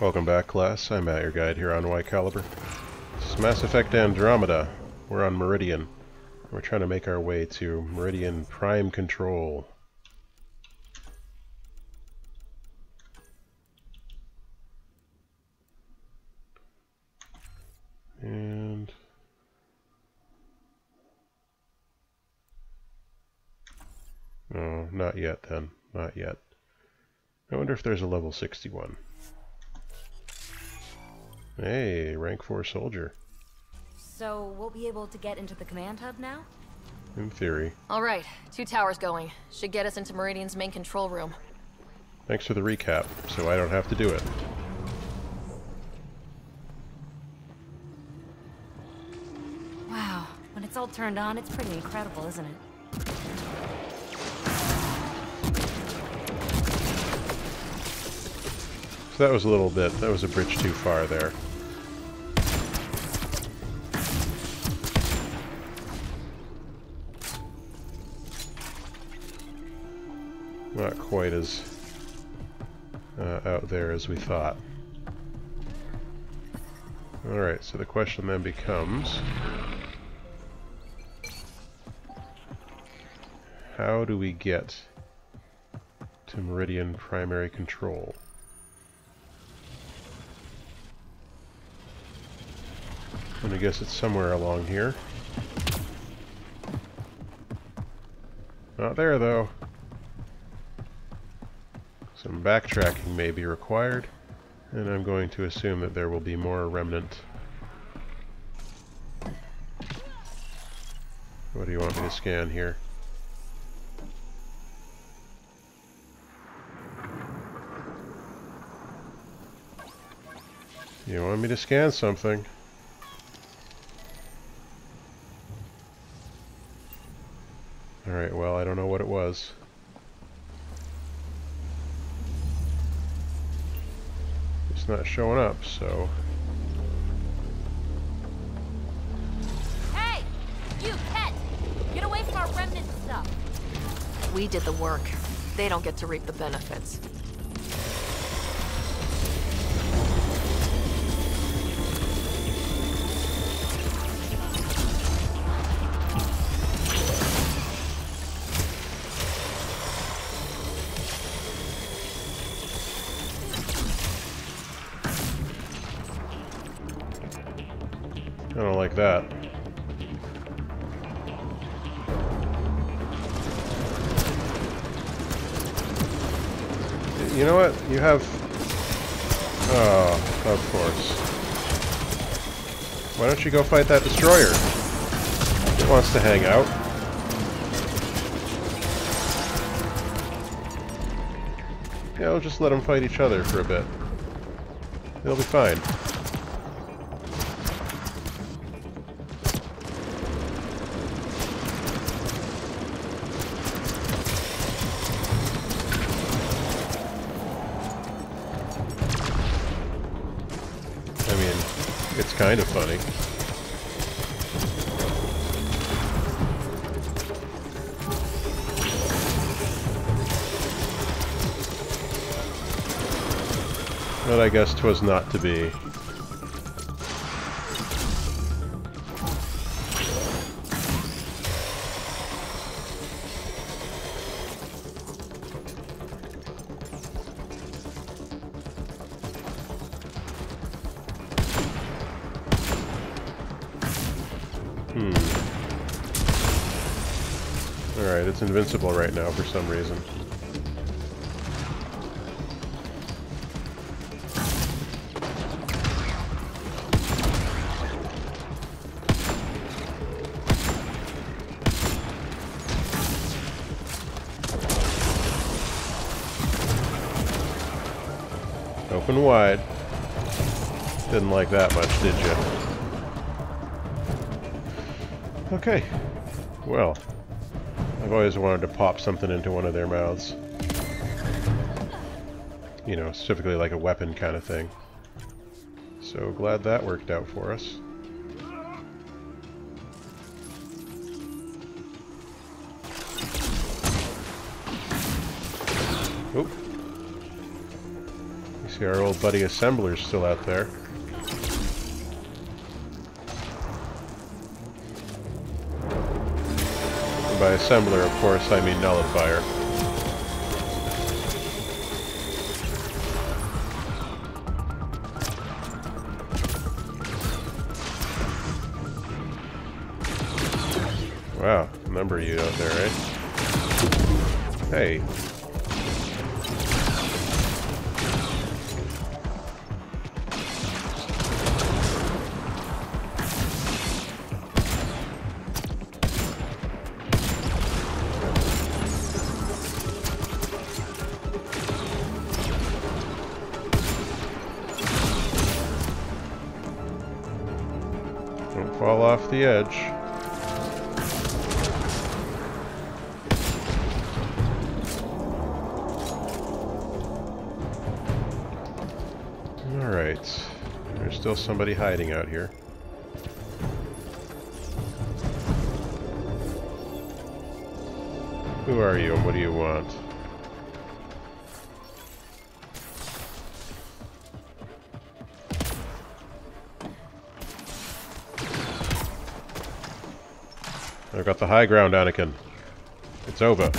Welcome back, class. I'm Matt, your guide here on Y Caliber. This is Mass Effect Andromeda. We're on Meridian. We're trying to make our way to Meridian Prime Control. And... no, not yet then. Not yet. I wonder if there's a level 61. Hey, rank 4 soldier. So we'll be able to get into the command hub now? In theory. Alright, 2 towers going. Should get us into Meridian's main control room. Thanks for the recap, so I don't have to do it. Wow, when it's all turned on, it's pretty incredible, isn't it? So that was a little bit, that was a bridge too far there. Not quite as out there as we thought. Alright, so the question then becomes, how do we get to Meridian primary control? And I guess it's somewhere along here. Not there, though. Some backtracking may be required, and I'm going to assume that there will be more Remnant. What do you want me to scan here? You want me to scan something? Alright, well, I don't know what it was. It's not showing up, so... Hey! You, Kett! Get away from our Remnant stuff! We did the work. They don't get to reap the benefits. I don't like that. You know what? You have... oh, of course. Why don't you go fight that destroyer? It wants to hang out. Yeah, we'll just let them fight each other for a bit. They'll be fine. It's kind of funny. But I guess 'twas not to be. Alright, it's invincible right now for some reason. Open wide. Didn't like that much, did you? Okay. Well. I've always wanted to pop something into one of their mouths. You know, specifically like a weapon kind of thing. So glad that worked out for us. Oop. See, our old buddy Assembler's still out there. And by Assembler, of course, I mean Nullifier. Wow, a number of you out there, right? Hey. Don't fall off the edge. Alright. There's still somebody hiding out here. Who are you and what do you want? I've got the high ground, Anakin. It's over.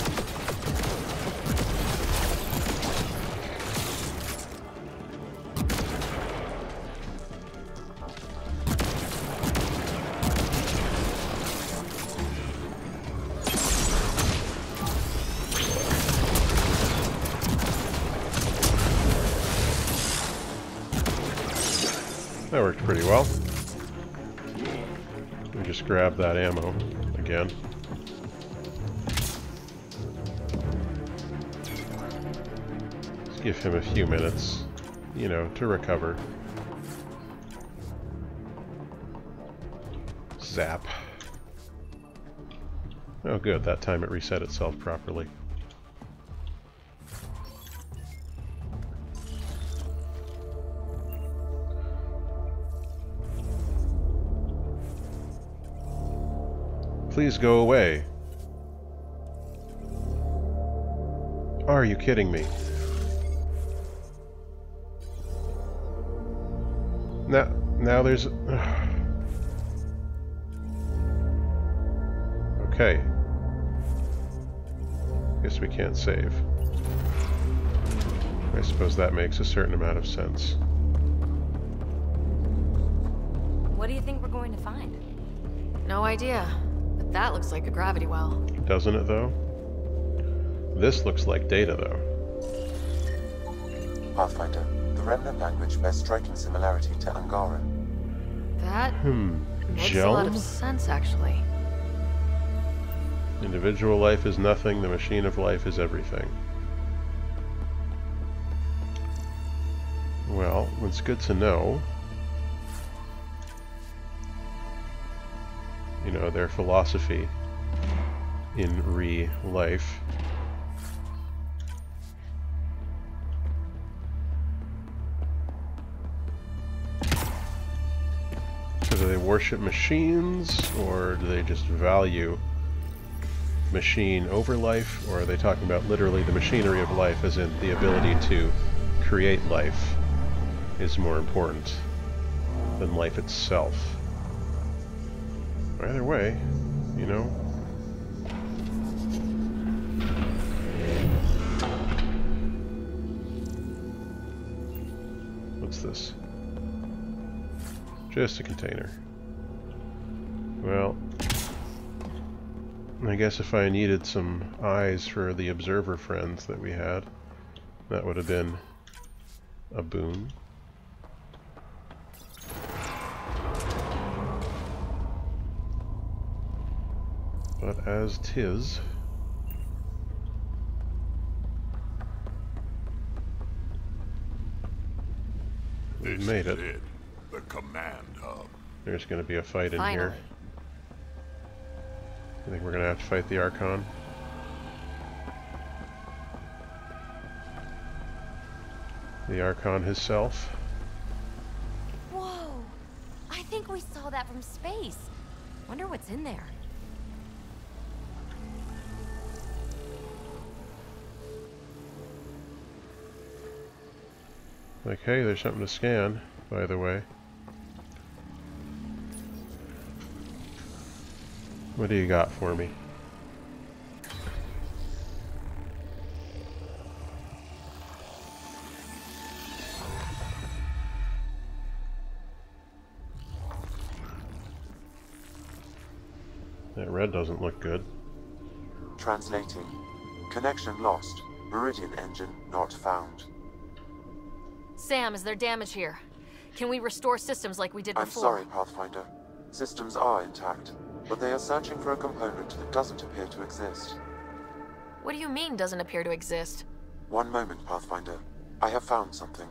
That worked pretty well. We just grab that ammo again. Let's give him a few minutes, you know, to recover. Zap. Oh good, that time it reset itself properly. Please go away. Are you kidding me? Now there's... Okay. Guess we can't save. I suppose that makes a certain amount of sense. What do you think we're going to find? No idea. But that looks like a gravity well. Doesn't it, though? This looks like data, though. Pathfinder, the Remnant language bears striking similarity to Angara. That makes a lot of sense, actually. Individual life is nothing, the machine of life is everything. Well, it's good to know. You know, their philosophy in re-life. So do they worship machines, or do they just value machine over life, or are they talking about literally the machinery of life, as in the ability to create life is more important than life itself? Either way, you know. What's this? Just a container. Well, I guess if I needed some eyes for the observer friends that we had, that would have been a boon. But as 'tis, we made it. The command hub. There's going to be a fight in Finally. here. I think we're going to have to fight the Archon. The Archon himself. Whoa! I think we saw that from space. Wonder what's in there. Like, hey, there's something to scan, by the way. What do you got for me? That red doesn't look good. Translating. Connection lost. Meridian engine not found. Sam, is there damage here? Can we restore systems like we did I'm before? sorry, Pathfinder. Systems are intact, but they are searching for a component that doesn't appear to exist. What do you mean, doesn't appear to exist? One moment, Pathfinder. I have found something.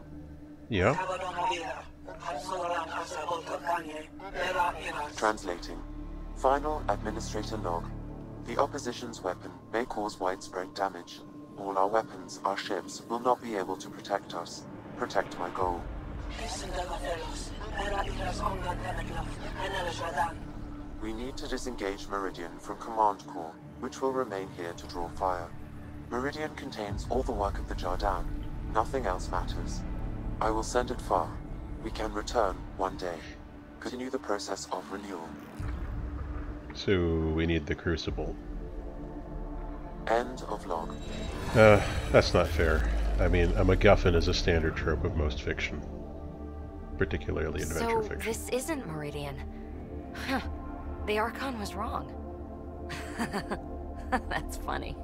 Yeah? Translating. Final administrator log. The opposition's weapon may cause widespread damage. All our weapons, our ships, will not be able to protect us. Protect my goal. We need to disengage Meridian from Command Core, which will remain here to draw fire. Meridian contains all the work of the Jardan. Nothing else matters. I will send it far. We can return one day. Continue the process of renewal. So we need the Crucible. End of log. That's not fair. I mean, a MacGuffin is a standard trope of most fiction. Particularly adventure So fiction. this isn't Meridian. Huh. The Archon was wrong. That's funny.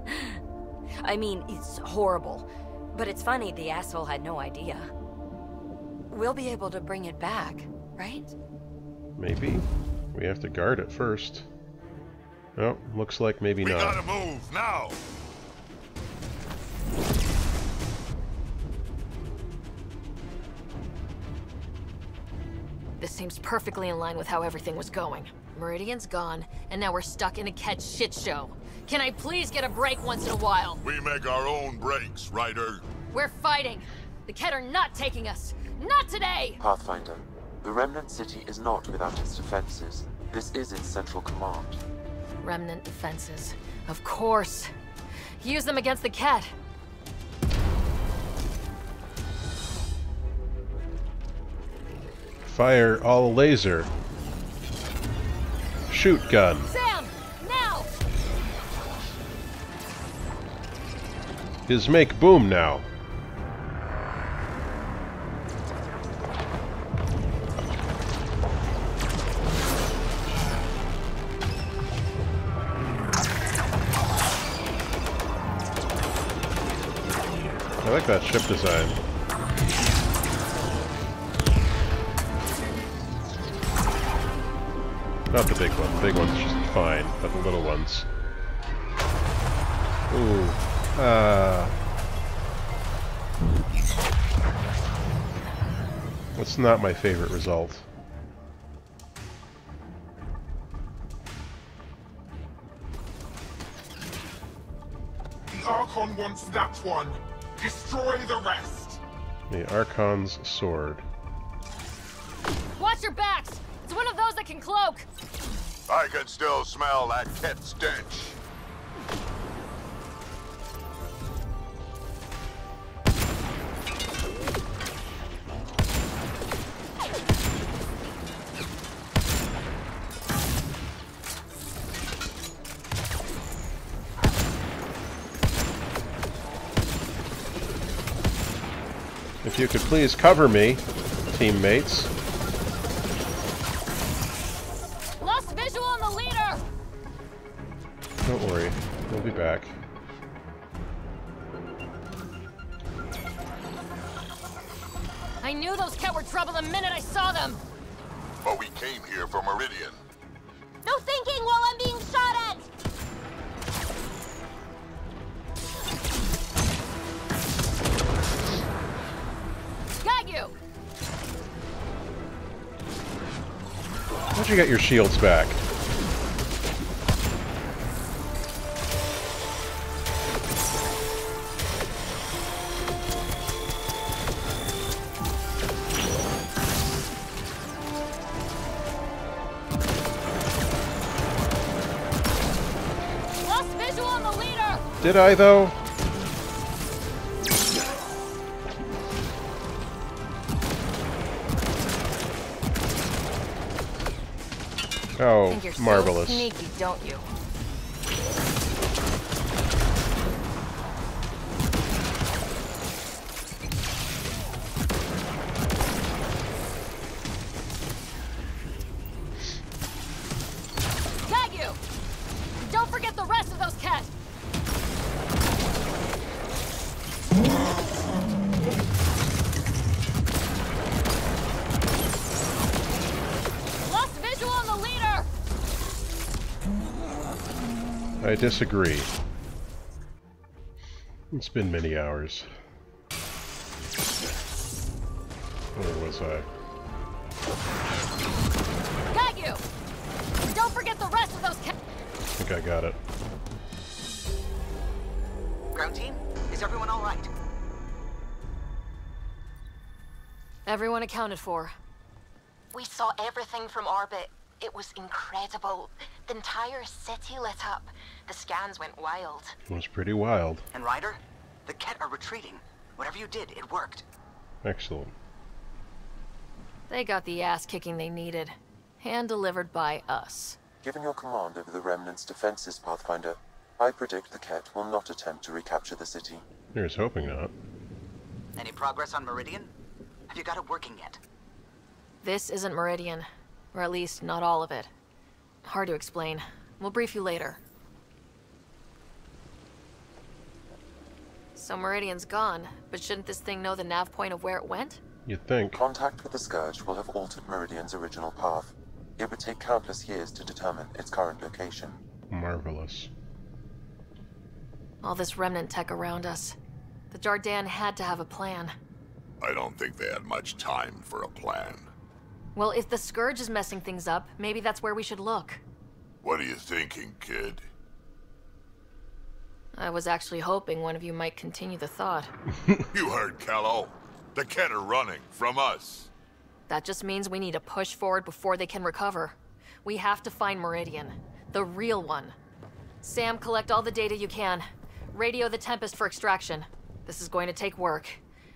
I mean, it's horrible. But it's funny the asshole had no idea. We'll be able to bring it back, right? Maybe. We have to guard it first. Oh, looks like maybe We not. gotta move now. This seems perfectly in line with how everything was going. Meridian's gone, and now we're stuck in a Kett shit show. Can I please get a break once in a while? We make our own breaks, Ryder. We're fighting. The Kett are not taking us. Not today! Pathfinder. The Remnant city is not without its defenses. This is its central command. Remnant defenses. Of course. Use them against the Kett. Fire all laser. Shoot gun. Sam! Now! Is make boom now. I like that ship design. Not the big one. The big one's just fine, but the little ones. Ooh. That's not my favorite result. The Archon wants that one. Destroy the rest. The Archon's sword. Watch your backs! It's one of those that can cloak! I can still smell that Kett stench. If you could please cover me, teammates. Lost visual on the leader! Don't worry, we'll be back. I knew those Kett were trouble the minute I saw them! But we came here for Meridian. No thinking while I'm being shot at! Got you! How'd you get your shields back? Lost visual on the leader! Did I, though? How Think you're marvelous. so sneaky, don't you? Got you! Don't forget the rest of those Kett! Lost visual on the leader! I disagree. It's been many hours. Where was I? Got you! Don't forget the rest of those Kett! I think I got it. Ground team, is everyone all right? Everyone accounted for. We saw everything from orbit. It was incredible. The entire city lit up. The scans went wild. It was pretty wild. And Ryder, the Kett are retreating. Whatever you did, it worked. Excellent. They got the ass kicking they needed. Hand delivered by us. Given your command over the Remnant's defenses, Pathfinder, I predict the Kett will not attempt to recapture the city. Here's hoping not. Any progress on Meridian? Have you got it working yet? This isn't Meridian. Or at least, not all of it. Hard to explain. We'll brief you later. So Meridian's gone, but shouldn't this thing know the nav point of where it went? You'd think. Contact with the Scourge will have altered Meridian's original path. It would take countless years to determine its current location. Marvelous. All this Remnant tech around us. The Jardan had to have a plan. I don't think they had much time for a plan. Well, if the Scourge is messing things up, maybe that's where we should look. What are you thinking, kid? I was actually hoping one of you might continue the thought. You heard Callow. The Kett are running from us. That just means we need to push forward before they can recover. We have to find Meridian. The real one. Sam, collect all the data you can. Radio the Tempest for extraction. This is going to take work,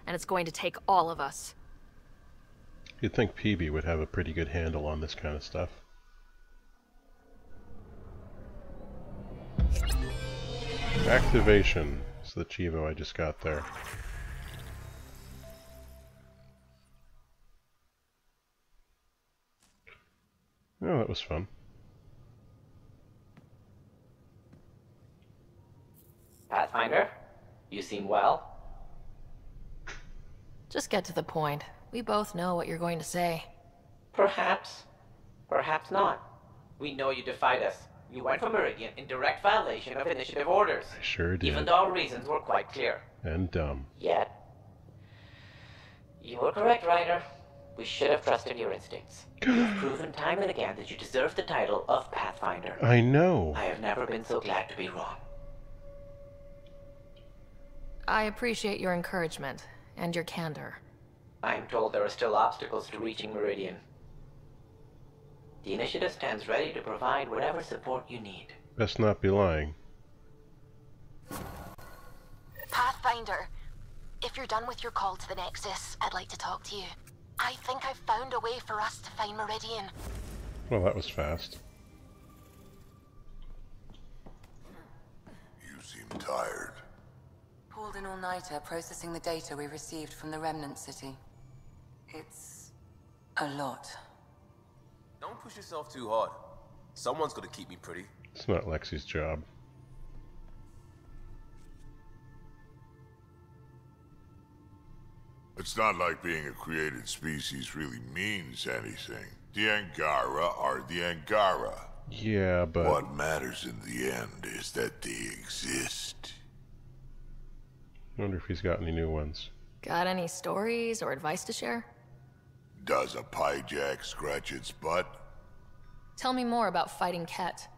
and it's going to take all of us. You'd think PB would have a pretty good handle on this kind of stuff. Activation. It's the Chivo I just got there. Oh, that was fun. Pathfinder, you seem well. Just get to the point. We both know what you're going to say. Perhaps. Perhaps not. We know you defied us. You went for Meridian in direct violation of initiative orders. I sure did. Even though our reasons were quite clear. And dumb. Yet. You were correct, Ryder. We should have trusted your instincts. You've proven time and again that you deserve the title of Pathfinder. I know. I have never been so glad to be wrong. I appreciate your encouragement, and your candor. I'm told there are still obstacles to reaching Meridian. The initiative stands ready to provide whatever support you need. Best not be lying. Pathfinder, if you're done with your call to the Nexus, I'd like to talk to you. I think I've found a way for us to find Meridian. Well, that was fast. You seem tired. Pulled an all-nighter processing the data we received from the Remnant city. It's a lot. Don't push yourself too hard. Someone's gonna keep me pretty. It's not Lexi's job. It's not like being a created species really means anything. The Angara are the Angara. Yeah, but... What matters in the end is that they exist. I wonder if he's got any new ones. Got any stories or advice to share? Does a pyjak scratch its butt? Tell me more about fighting Kett.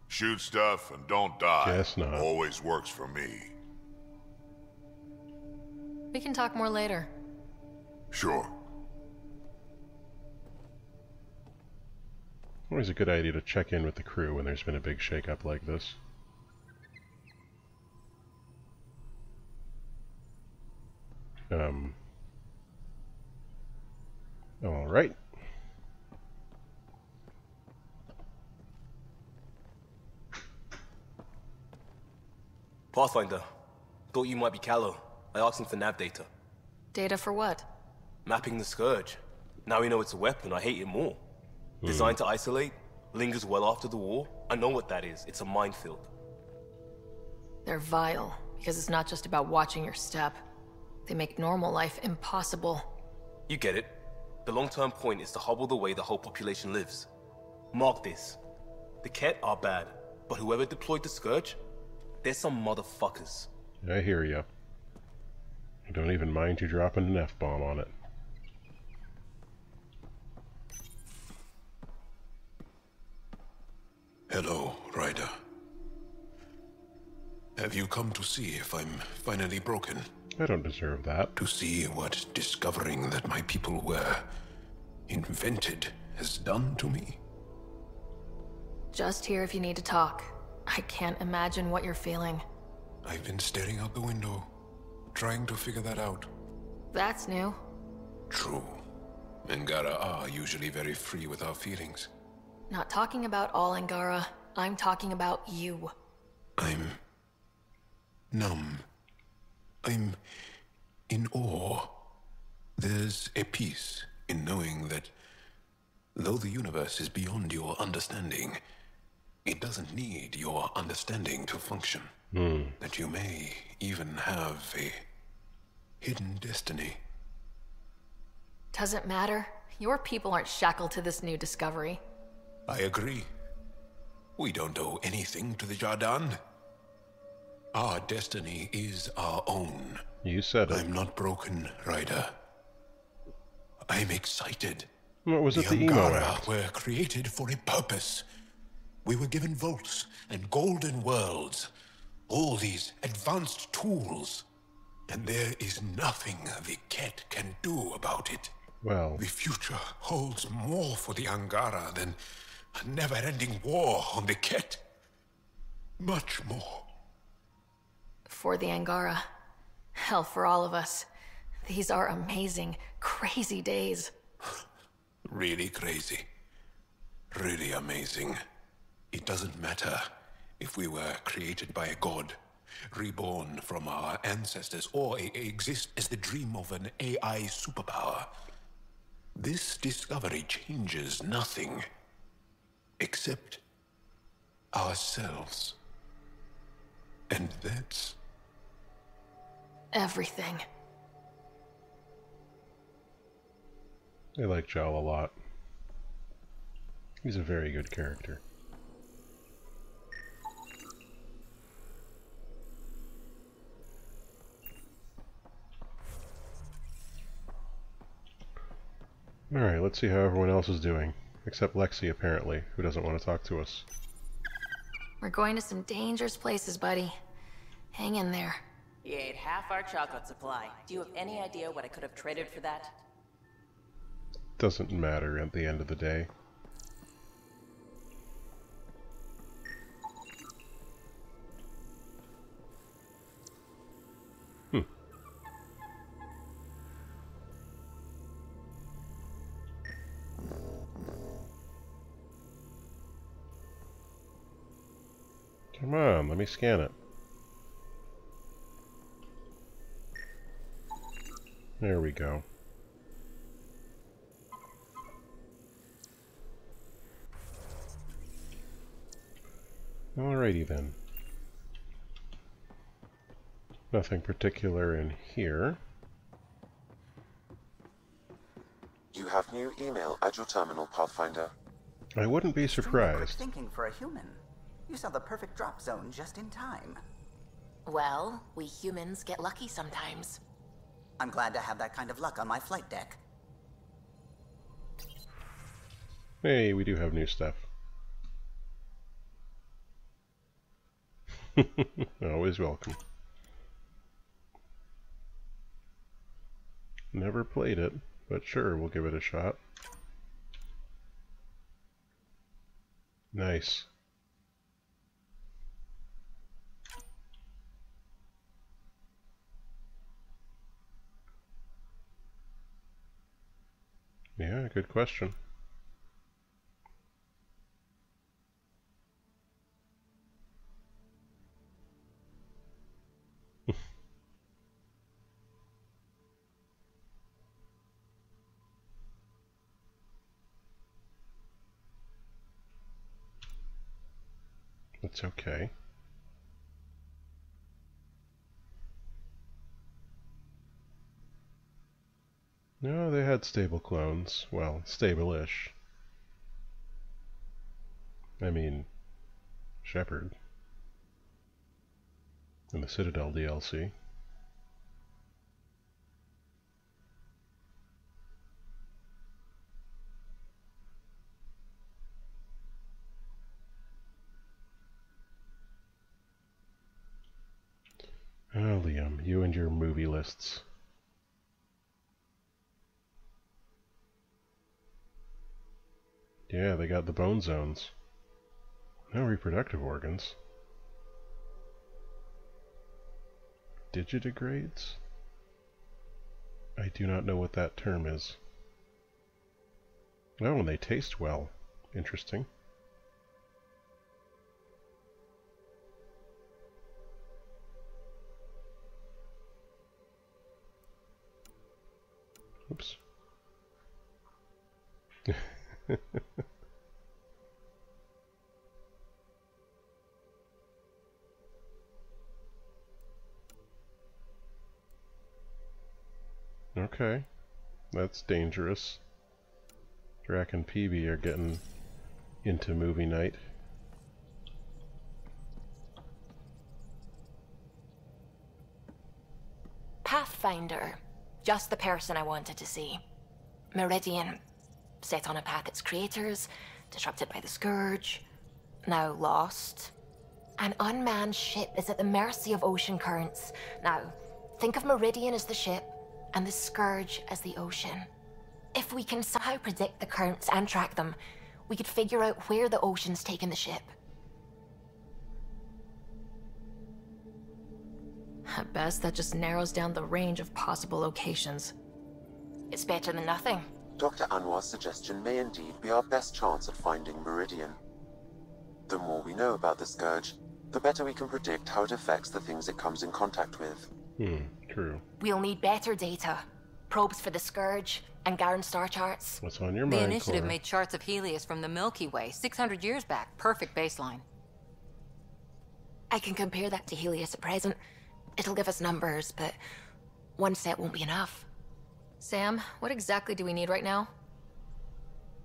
Shoot stuff and don't die. Guess not. Always works for me. We can talk more later. Sure. Always a good idea to check in with the crew when there's been a big shakeup like this. Alright. Pathfinder. Thought you might be Callow. I asked him for nav data. Data for what? Mapping the Scourge. Now we know it's a weapon, I hate it more. Designed to isolate, lingers well after the war. I know what that is. It's a minefield. They're vile, because it's not just about watching your step. They make normal life impossible. You get it. The long-term point is to hobble the way the whole population lives. Mark this. The Kett are bad, but whoever deployed the Scourge, they're some motherfuckers. I hear ya. I don't even mind you dropping an F-bomb on it. Hello, Ryder. Have you come to see if I'm finally broken? I don't deserve that. To see what discovering that my people were invented has done to me? Just here if you need to talk. I can't imagine what you're feeling. I've been staring out the window, trying to figure that out. That's new. True. Angara are usually very free with our feelings. Not talking about all Angara. I'm talking about you. I'm numb. I'm in awe. There's a peace in knowing that though the universe is beyond your understanding, it doesn't need your understanding to function. That you may even have a hidden destiny. Doesn't matter. Your people aren't shackled to this new discovery. I agree. We don't owe anything to the Jardan. Our destiny is our own. You said it. I'm not broken, Ryder. I'm excited. What was it, the emo Angara act? were created for a purpose. We were given vaults and golden worlds. All these advanced tools. And there is nothing the Kett can do about it. Well, The future holds more for the Angara than a never-ending war on the Kett. Much more. For the Angara. Hell, for all of us. These are amazing, crazy days. Really crazy. Really amazing. It doesn't matter if we were created by a god, reborn from our ancestors, or exist as the dream of an AI superpower. This discovery changes nothing except ourselves. And that's Everything. I like Jal a lot. He's a very good character. Alright, let's see how everyone else is doing. Except Lexi, apparently, who doesn't want to talk to us. We're going to some dangerous places, buddy. Hang in there. You ate half our chocolate supply. Do you have any idea what I could have traded for that? Doesn't matter at the end of the day. Come on, let me scan it. There we go. Alrighty then. Nothing particular in here. You have new email at your terminal, Pathfinder. I wouldn't be Extremely quick surprised. thinking for a human. You saw the perfect drop zone just in time. Well, we humans get lucky sometimes. I'm glad to have that kind of luck on my flight deck. Hey, we do have new stuff. Always welcome. Never played it, but sure, we'll give it a shot. Nice. Yeah, good question. It's okay. No, they had stable clones. Well, stable-ish. I mean, Shepard. In the Citadel DLC. Oh, Liam, you and your movie lists. Yeah, they got the bone zones. No reproductive organs. Digitigrades? I do not know what that term is. Oh, and they taste well. Interesting. Oops. Okay, that's dangerous. Drac and Peavy are getting into movie night. Pathfinder. Just the person I wanted to see. Meridian. Set on a path its creators, disrupted by the Scourge, now lost. An unmanned ship is at the mercy of ocean currents. Now, think of Meridian as the ship, and the Scourge as the ocean. If we can somehow predict the currents and track them, we could figure out where the ocean's taken the ship. At best, that just narrows down the range of possible locations. It's better than nothing. Dr. Anwar's suggestion may indeed be our best chance at finding Meridian. The more we know about the Scourge, the better we can predict how it affects the things it comes in contact with. True. We'll need better data. Probes for the Scourge, and Garen star charts. What's on your The mind, Initiative Cora? made charts of Helios from the Milky Way 600 years back. Perfect baseline. I can compare that to Helios at present. It'll give us numbers, but one set won't be enough. Sam, what exactly do we need right now?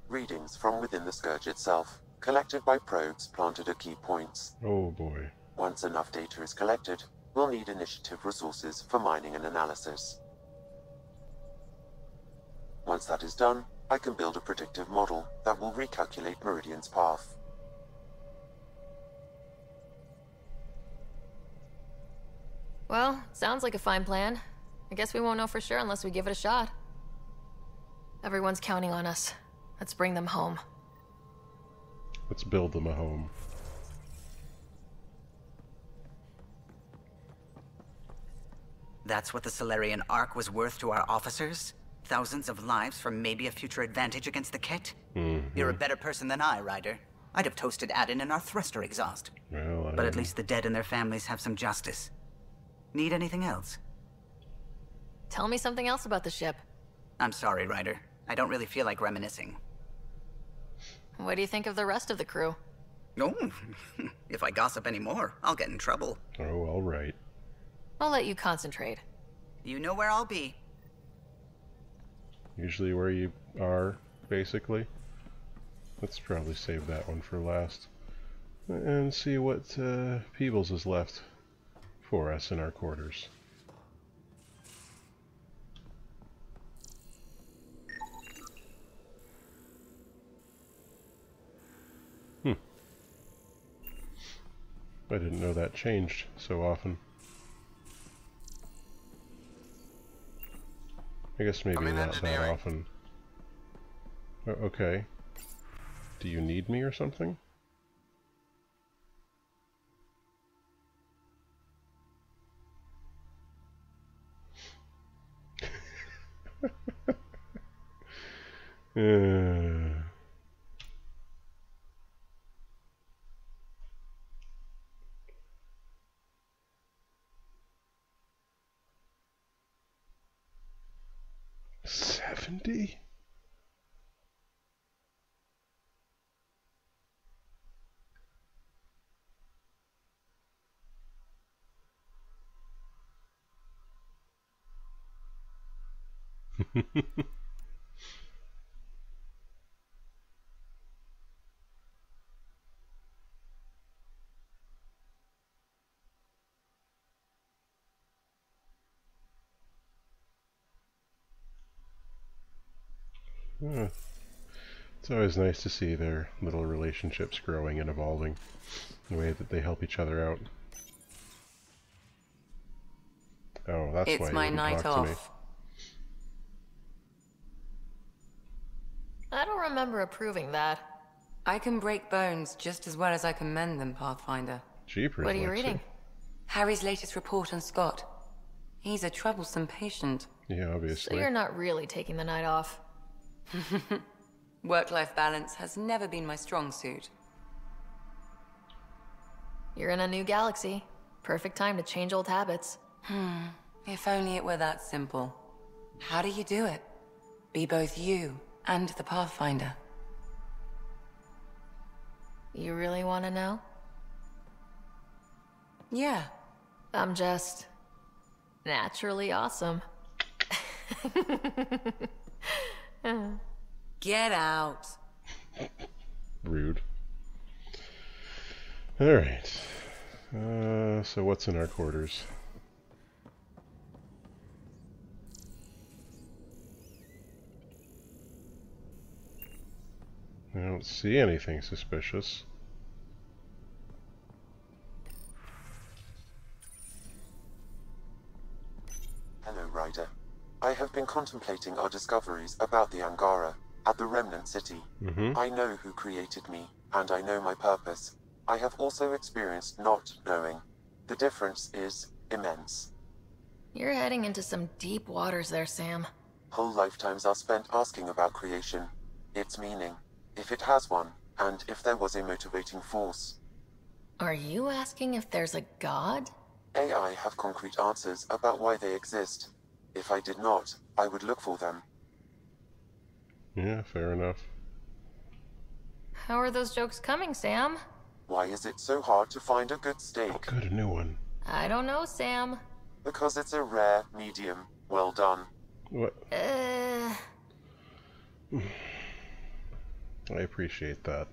Readings from within the Scourge itself, collected by probes planted at key points. Oh boy. Once enough data is collected, we'll need Initiative resources for mining and analysis. Once that is done, I can build a predictive model that will recalculate Meridian's path. Well, sounds like a fine plan. I guess we won't know for sure unless we give it a shot. Everyone's counting on us. Let's bring them home. Let's build them a home. That's what the Solarian Ark was worth to our officers? Thousands of lives for maybe a future advantage against the Kett? You're a better person than I, Ryder. I'd have toasted Adin in our thruster exhaust. Well, But at least the dead and their families have some justice. Need anything else? Tell me something else about the ship. I'm sorry, Ryder. I don't really feel like reminiscing. What do you think of the rest of the crew? Oh, if I gossip anymore, I'll get in trouble. Oh, all right. I'll let you concentrate. You know where I'll be. Usually where you are, basically. Let's probably save that one for last. And see what Peebles is left for us in our quarters. I didn't know that changed so often. I guess maybe not that often. Oh, okay. Do you need me or something? uh... 70? Yeah. It's always nice to see their little relationships growing and evolving, the way that they help each other out. Oh, that's why It's you my wouldn't night talk to me. off. I don't remember approving that. I can break bones just as well as I can mend them, Pathfinder. Jeepers, What are you Lexi. reading? Harry's latest report on Scott. He's a troublesome patient. Yeah, So obviously. you're not really taking the night off. Work-life balance has never been my strong suit. You're in a new galaxy. Perfect time to change old habits. If only it were that simple. How do you do it? Be both you and the Pathfinder. You really want to know? Yeah. I'm just naturally awesome. Get out. Rude. Alright. So what's in our quarters? I don't see anything suspicious. Hello, Ryder. I have been contemplating our discoveries about the Angara at the Remnant City. I know who created me, and I know my purpose. I have also experienced not knowing. The difference is immense. You're heading into some deep waters there, Sam. Whole lifetimes are spent asking about creation, its meaning, if it has one, and if there was a motivating force. Are you asking if there's a god? AI have concrete answers about why they exist. If I did not, I would look for them. Yeah, fair enough. How are those jokes coming, Sam? Why is it so hard to find a good steak? Good, a new one. I don't know, Sam. Because it's a rare medium. Well done. What? Uh... I appreciate that.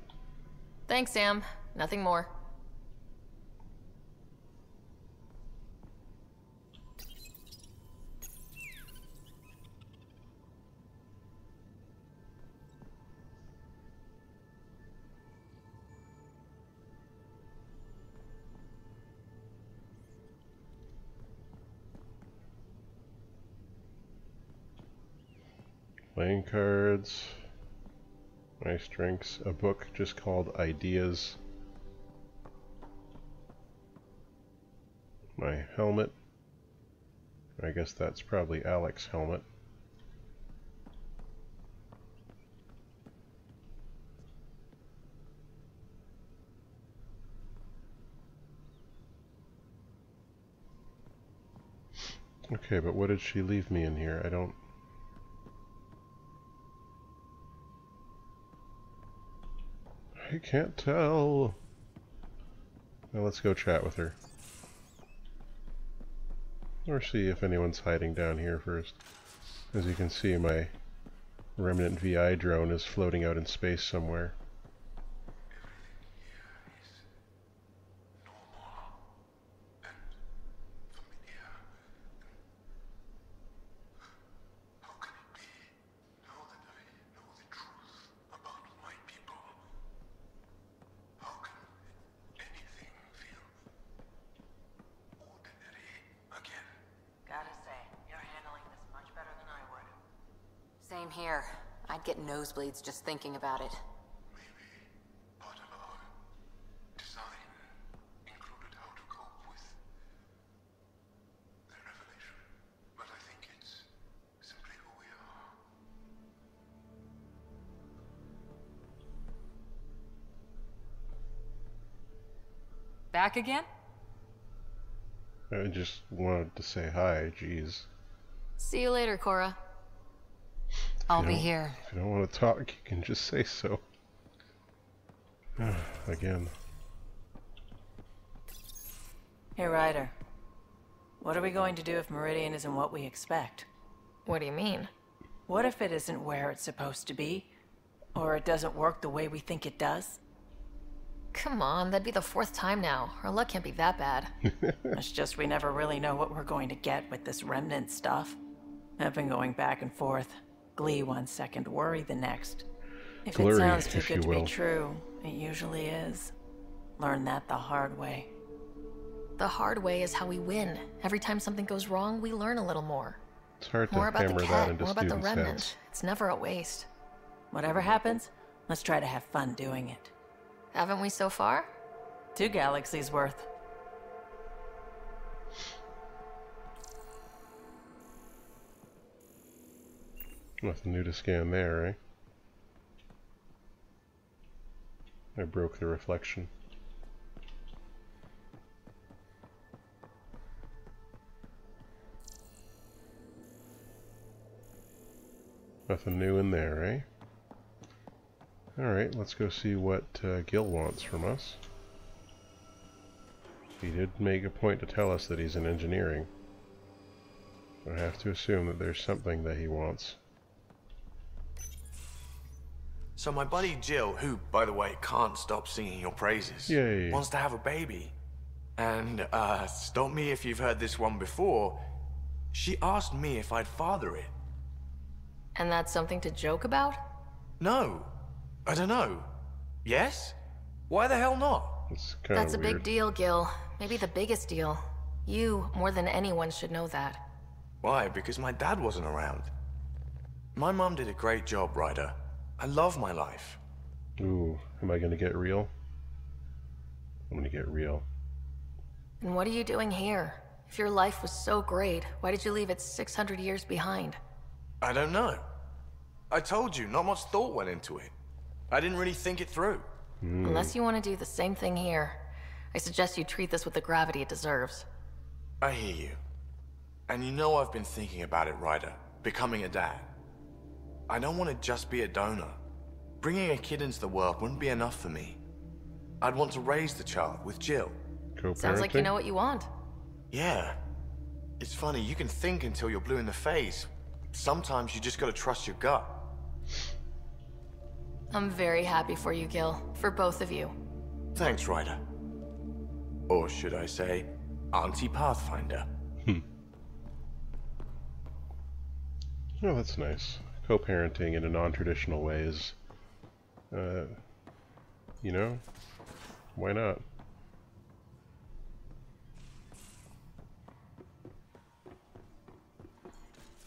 Thanks, Sam. Nothing more. Playing cards. Nice drinks. A book just called Ideas. My helmet. I guess that's probably Alex's helmet. Okay, but what did she leave me in here? I don't... I can't tell. Now let's go chat with her. Or see if anyone's hiding down here first. As you can see, my Remnant VI drone is floating out in space somewhere. Same here. I'd get nosebleeds just thinking about it. Part of our design included how to cope with the revelation. But I think it's simply who we are. Back again? I just wanted to say hi, jeez. See you later, Cora. I'll be here. If you don't want to talk, you can just say so. Again. Hey, Ryder. What are we going to do if Meridian isn't what we expect? What do you mean? What if it isn't where it's supposed to be? Or it doesn't work the way we think it does? Come on, that'd be the 4th time now. Our luck can't be that bad. It's just we never really know what we're going to get with this Remnant stuff. I've been going back and forth. Glee one second, worry the next. If Glurry, it sounds too if good you to will. be true, it usually is. Learn that the hard way. The hard way is how we win. Every time something goes wrong, we learn a little more. It's hard to More about hammer the that Kett, into more about the students' Remnant. heads. It's never a waste. Whatever happens, let's try to have fun doing it. Haven't we so far? 2 galaxies worth. Nothing new to scan there, eh? I broke the reflection. Nothing new in there, eh? Alright, let's go see what Gil wants from us. He did make a point to tell us that he's in engineering. I have to assume that there's something that he wants. So my buddy Jill, who, by the way, can't stop singing your praises, Yay. wants to have a baby. And, stop me if you've heard this one before, she asked me if I'd father it. And that's something to joke about? No. I don't know. Yes? Why the hell not? It's kind That's a of big weird. deal, Gil. Maybe the biggest deal. You, more than anyone, should know that. Why? Because my dad wasn't around. My mom did a great job, Ryder. I love my life. Ooh, am I gonna get real? I'm gonna get real. And what are you doing here? If your life was so great, why did you leave it 600 years behind? I don't know. I told you, not much thought went into it. I didn't really think it through. Unless you want to do the same thing here, I suggest you treat this with the gravity it deserves. I hear you. And you know I've been thinking about it, Ryder. Becoming a dad. I don't want to just be a donor. Bringing a kid into the world wouldn't be enough for me. I'd want to raise the child with Jill. Sounds like you know what you want. Yeah. It's funny, you can think until you're blue in the face. Sometimes you just gotta trust your gut. I'm very happy for you, Gil. For both of you. Thanks, Ryder. Or should I say, Auntie Pathfinder. Oh, that's nice. Co-parenting in a non-traditional way is, you know, why not?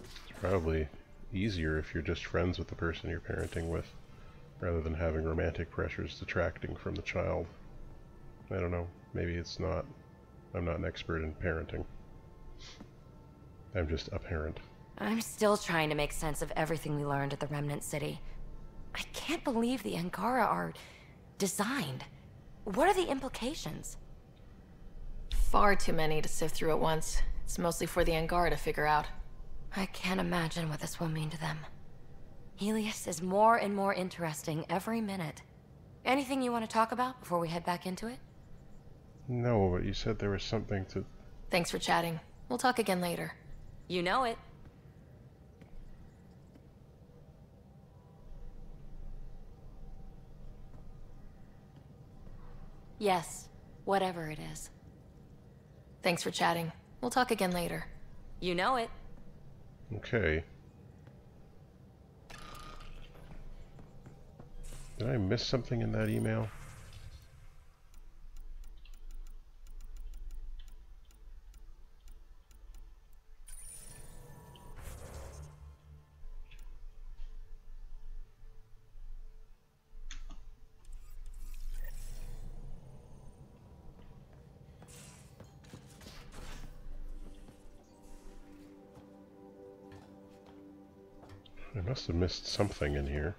It's probably easier if you're just friends with the person you're parenting with, rather than having romantic pressures detracting from the child. I don't know. Maybe it's not. I'm not an expert in parenting. I'm just a parent. I'm still trying to make sense of everything we learned at the Remnant City. I can't believe the Angara are designed. What are the implications? Far too many to sift through at once. It's mostly for the Angara to figure out. I can't imagine what this will mean to them. Helios is more and more interesting every minute. Anything you want to talk about before we head back into it? No, but you said there was something to... Thanks for chatting. We'll talk again later. You know it. Yes, whatever it is. Thanks for chatting. We'll talk again later. You know it. Okay. Did I miss something in that email? I must have missed something in here.